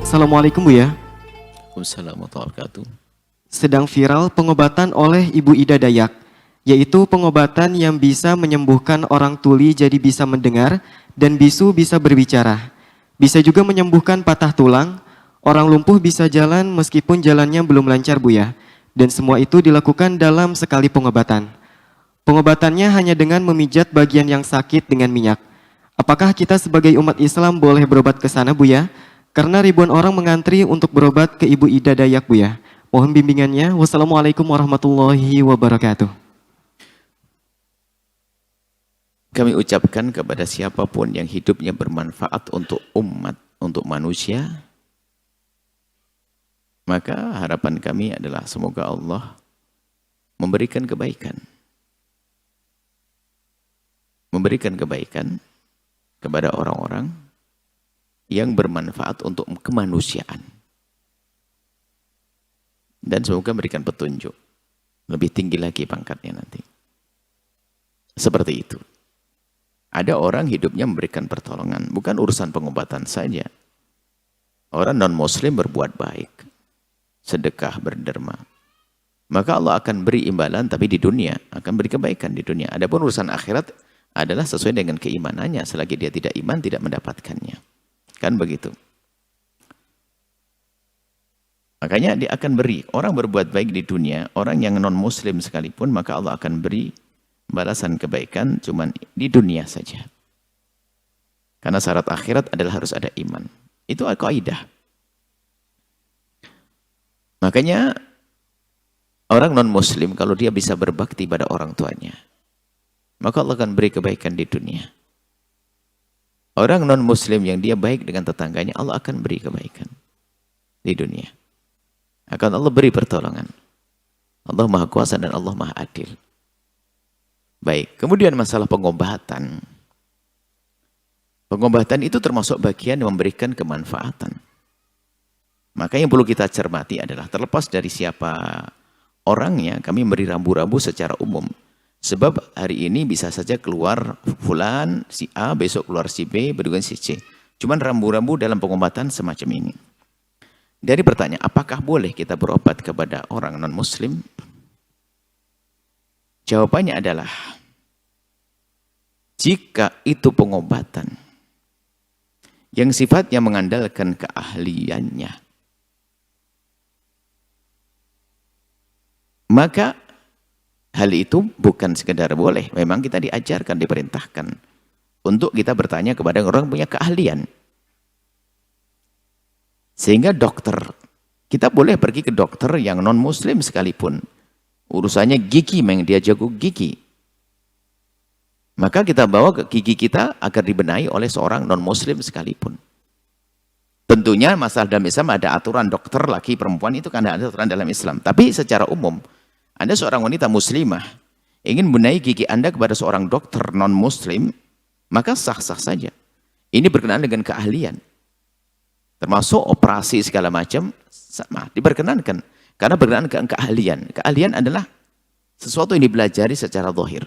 Assalamualaikum Bu ya. Waalaikumsalam warahmatullahi wabarakatuh. Sedang viral pengobatan oleh Ibu Ida Dayak, yaitu pengobatan yang bisa menyembuhkan orang tuli jadi bisa mendengar dan bisu bisa berbicara. Bisa juga menyembuhkan patah tulang, orang lumpuh bisa jalan meskipun jalannya belum lancar Bu ya. Dan semua itu dilakukan dalam sekali pengobatan. Pengobatannya hanya dengan memijat bagian yang sakit dengan minyak. Apakah kita sebagai umat Islam boleh berobat ke sana Bu ya? Karena ribuan orang mengantri untuk berobat ke Ibu Ida Dayak Bu ya. Mohon bimbingannya. Wassalamualaikum warahmatullahi wabarakatuh. Kami ucapkan kepada siapapun yang hidupnya bermanfaat untuk umat, untuk manusia, maka harapan kami adalah semoga Allah memberikan kebaikan. Memberikan kebaikan kepada orang-orang yang bermanfaat untuk kemanusiaan. Dan semoga memberikan petunjuk. Lebih tinggi lagi pangkatnya nanti. Seperti itu. Ada orang hidupnya memberikan pertolongan. Bukan urusan pengobatan saja. Orang non-muslim berbuat baik. Sedekah, berderma. Maka Allah akan beri imbalan, tapi di dunia. Akan beri kebaikan di dunia. Adapun urusan akhirat adalah sesuai dengan keimanannya. Selagi dia tidak iman, tidak mendapatkannya. Kan begitu. Makanya dia akan beri. Orang berbuat baik di dunia, orang yang non-muslim sekalipun, maka Allah akan beri balasan kebaikan cuman di dunia saja. Karena syarat akhirat adalah harus ada iman. Itu kaidah. Makanya orang non-muslim kalau dia bisa berbakti pada orang tuanya, maka Allah akan beri kebaikan di dunia. Orang non-muslim yang dia baik dengan tetangganya, Allah akan beri kebaikan di dunia. Akan Allah beri pertolongan. Allah Maha Kuasa dan Allah Maha Adil. Baik, kemudian masalah pengobatan. Pengobatan itu termasuk bagian yang memberikan kemanfaatan. Maka yang perlu kita cermati adalah terlepas dari siapa orangnya, kami memberi rambu-rambu secara umum. Sebab hari ini bisa saja keluar fulan, si A, besok keluar si B, berikutnya si C. Cuman rambu-rambu dalam pengobatan semacam ini. Dari pertanyaan, apakah boleh kita berobat kepada orang non-muslim? Jawabannya adalah, jika itu pengobatan yang sifatnya mengandalkan keahliannya, maka hal itu bukan sekedar boleh, memang kita diajarkan, diperintahkan untuk kita bertanya kepada orang yang punya keahlian. Sehingga dokter, kita boleh pergi ke dokter yang non-muslim sekalipun. Urusannya gigi, memang dia jago gigi. Maka kita bawa ke gigi kita agar dibenahi oleh seorang non-muslim sekalipun. Tentunya masalah dalam Islam ada aturan dokter laki perempuan, itu kan ada aturan dalam Islam. Tapi secara umum, Anda seorang wanita muslimah, ingin membenahi gigi Anda kepada seorang dokter non-muslim, maka sah-sah saja. Ini berkenaan dengan keahlian. Termasuk operasi segala macam, sama, diperkenankan. Karena berkenaan dengan keahlian. Keahlian adalah sesuatu yang dipelajari secara zahir.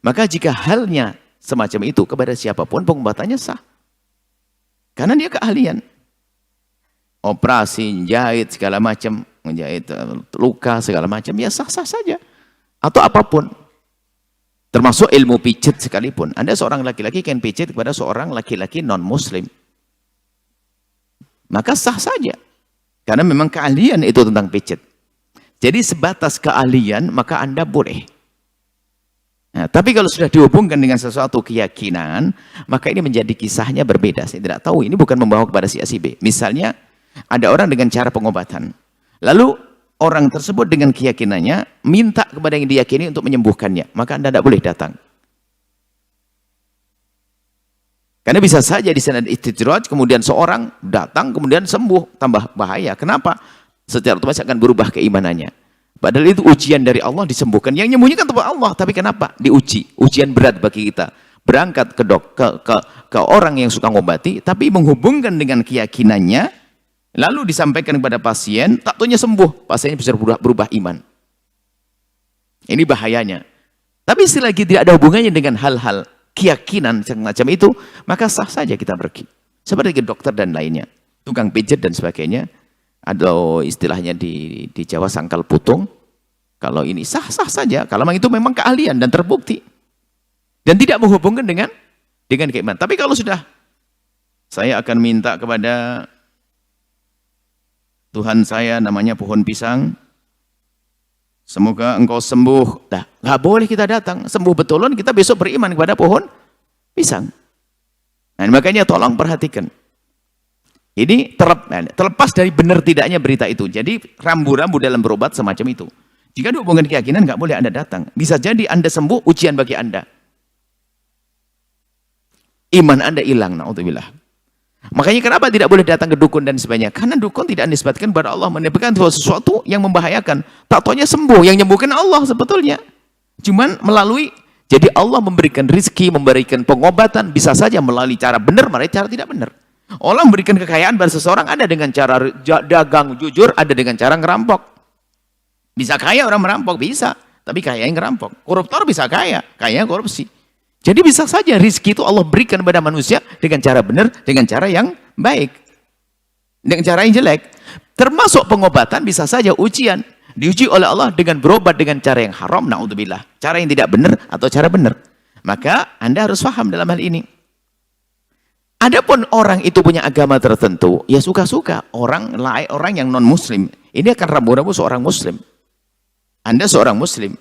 Maka jika halnya semacam itu kepada siapapun, pengobatannya sah. Karena dia keahlian. Operasi, jahit, segala macam, menjahit luka, segala macam, ya sah-sah saja. Atau apapun. Termasuk ilmu pijit sekalipun. Anda seorang laki-laki yang pijit kepada seorang laki-laki non-muslim. Maka sah saja. Karena memang keahlian itu tentang pijit. Jadi sebatas keahlian, maka Anda boleh. Nah, tapi kalau sudah dihubungkan dengan sesuatu keyakinan, maka ini menjadi kisahnya berbeda. Saya tidak tahu, ini bukan membawa kepada si A si B. Misalnya, ada orang dengan cara pengobatan. Lalu, orang tersebut dengan keyakinannya, minta kepada yang diyakini untuk menyembuhkannya. Maka Anda tidak boleh datang. Karena bisa saja di sana istidraj, kemudian seorang datang, kemudian sembuh, tambah bahaya. Kenapa? Secara otomatis akan berubah keimanannya. Padahal itu ujian dari Allah, disembuhkan. Yang menyembuhkan tempat Allah, tapi kenapa? Diuji. Ujian berat bagi kita. Berangkat ke orang yang suka ngobati, tapi menghubungkan dengan keyakinannya, lalu disampaikan kepada pasien, tak taunya sembuh. Pasiennya bisa berubah iman. Ini bahayanya. Tapi selagi tidak ada hubungannya dengan hal-hal keyakinan semacam itu, maka sah saja kita pergi. Seperti ke dokter dan lainnya. tukang pijet dan sebagainya, atau istilahnya di Jawa sangkal putung. Kalau ini sah-sah saja, kalau itu memang keahlian dan terbukti. Dan tidak menghubungkan dengan keimanan. Tapi kalau sudah, saya akan minta kepada Tuhan saya namanya pohon pisang, semoga engkau sembuh. Nah, nggak boleh kita datang. Sembuh betulan, kita besok beriman kepada pohon pisang. Nah, makanya tolong perhatikan. Ini terlepas dari benar tidaknya berita itu. Jadi rambu-rambu dalam berobat semacam itu. Jika dihubungkan keyakinan, nggak boleh Anda datang. Bisa jadi Anda sembuh, ujian bagi Anda. Iman Anda hilang, na'udzubillah. Makanya kenapa tidak boleh datang ke dukun dan sebagainya? Karena dukun tidak disebutkan kepada Allah, menyebabkan sesuatu yang membahayakan. Tak taunya sembuh, yang menyembuhkan Allah sebetulnya. Cuman melalui, jadi Allah memberikan rizki, memberikan pengobatan, bisa saja melalui cara benar, melalui cara tidak benar. Allah memberikan kekayaan pada seseorang, ada dengan cara dagang jujur, ada dengan cara ngerampok. Bisa kaya orang merampok, bisa. Tapi kaya yang ngerampok. Koruptor bisa kaya, kaya korupsi. Jadi bisa saja rizki itu Allah berikan kepada manusia dengan cara benar, dengan cara yang baik. Dengan cara yang jelek. Termasuk pengobatan bisa saja ujian. Diuji oleh Allah dengan berobat dengan cara yang haram, na'udzubillah. Cara yang tidak benar atau cara benar. Maka Anda harus paham dalam hal ini. Adapun orang itu punya agama tertentu, ya suka-suka. Orang yang non-muslim. Ini akan rambu-rambu seorang muslim. Anda seorang muslim.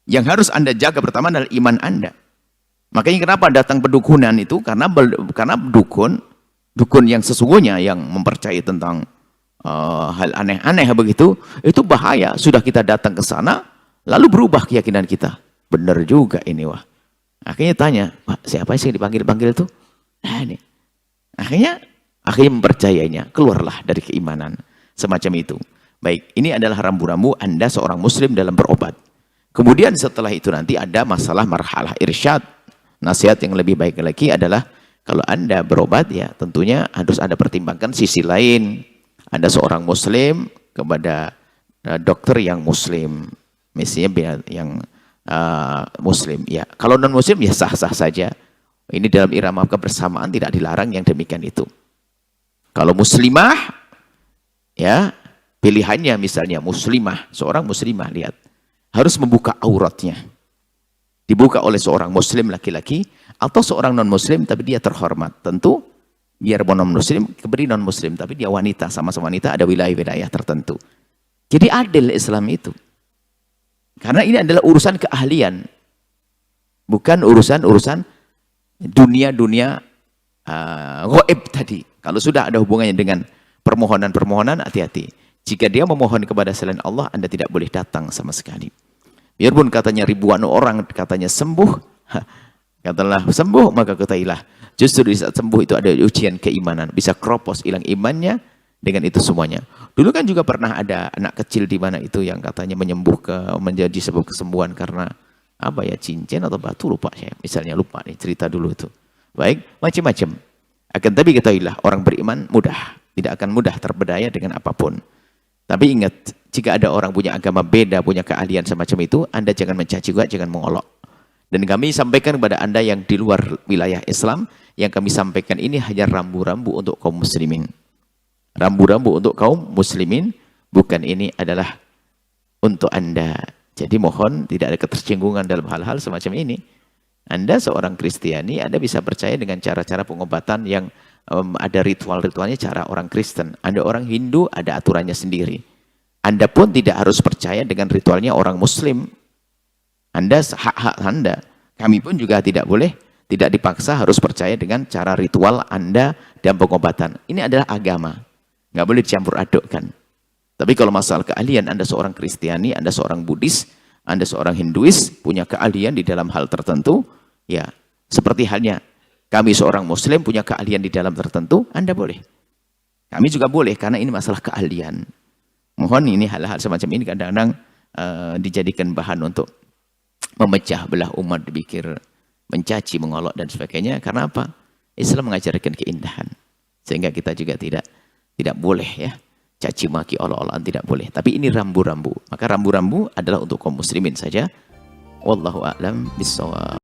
Yang harus Anda jaga pertama adalah iman Anda. Makanya kenapa datang pedukunan itu? Karena dukun yang sesungguhnya yang mempercayai tentang hal aneh-aneh begitu, itu bahaya. Sudah kita datang ke sana, lalu berubah keyakinan kita. Benar juga ini, wah. Akhirnya tanya, Pak, siapa sih yang dipanggil-panggil itu? Nah, ini. Akhirnya mempercayainya, keluarlah dari keimanan semacam itu. Baik, ini adalah rambu-rambu Anda seorang muslim dalam berobat. Kemudian setelah itu nanti ada masalah marhalah irsyad. Nasihat yang lebih baik lagi adalah kalau Anda berobat, ya tentunya harus Anda pertimbangkan sisi lain. Ada seorang muslim kepada dokter yang muslim. Misalnya yang muslim. Ya, kalau non-muslim ya sah-sah saja. Ini dalam irama kebersamaan tidak dilarang yang demikian itu. Kalau muslimah, ya pilihannya misalnya muslimah, seorang muslimah, lihat, harus membuka auratnya. Dibuka oleh seorang muslim laki-laki, atau seorang non-muslim tapi dia terhormat. Tentu, biar non-muslim, keberi non-muslim, tapi dia wanita, sama-sama wanita, ada wilayah-wilayah tertentu. Jadi adil Islam itu. Karena ini adalah urusan keahlian. Bukan urusan dunia-dunia gaib tadi. Kalau sudah ada hubungannya dengan permohonan-permohonan, hati-hati. Jika dia memohon kepada selain Allah, Anda tidak boleh datang sama sekali. Biarpun katanya ribuan orang katanya sembuh, katalah sembuh, maka ketahuilah justru di saat sembuh itu ada ujian keimanan. Bisa kropos, hilang imannya dengan itu semuanya. Dulu kan juga pernah ada anak kecil di mana itu yang katanya menjadi sebab kesembuhan karena apa ya, cincin atau batu, lupa saya. Misalnya lupa nih cerita dulu itu. Baik, macam-macam. Akan tapi ketahuilah orang beriman mudah, tidak akan mudah terbedaya dengan apapun. Tapi ingat, jika ada orang punya agama beda, punya keahlian semacam itu, Anda jangan mencaci juga, jangan mengolok. Dan kami sampaikan kepada Anda yang di luar wilayah Islam, yang kami sampaikan ini hanya rambu-rambu untuk kaum muslimin. Rambu-rambu untuk kaum muslimin, bukan ini adalah untuk Anda. Jadi mohon tidak ada ketersinggungan dalam hal-hal semacam ini. Anda seorang Kristiani, Anda bisa percaya dengan cara-cara pengobatan yang ada ritual-ritualnya cara orang Kristen. Anda orang Hindu, ada aturannya sendiri. Anda pun tidak harus percaya dengan ritualnya orang Muslim. Anda hak-hak Anda. Kami pun juga tidak boleh, tidak dipaksa harus percaya dengan cara ritual Anda dan pengobatan. Ini adalah agama. Nggak boleh dicampur adukkan. Tapi kalau masalah keahlian, Anda seorang Kristiani, Anda seorang Buddhis, Anda seorang Hinduis, punya keahlian di dalam hal tertentu, ya seperti halnya kami seorang Muslim punya keahlian di dalam tertentu, Anda boleh. Kami juga boleh, karena ini masalah keahlian. Mohon ini hal-hal semacam ini kadang-kadang dijadikan bahan untuk memecah belah umat, dipikir mencaci, mengolok dan sebagainya. Karena apa? Islam mengajarkan keindahan. Sehingga kita juga tidak boleh ya caci maki, olok-olokan, tidak boleh. Tapi ini rambu-rambu. Maka rambu-rambu adalah untuk kaum muslimin saja. Wallahu a'lam bishawab.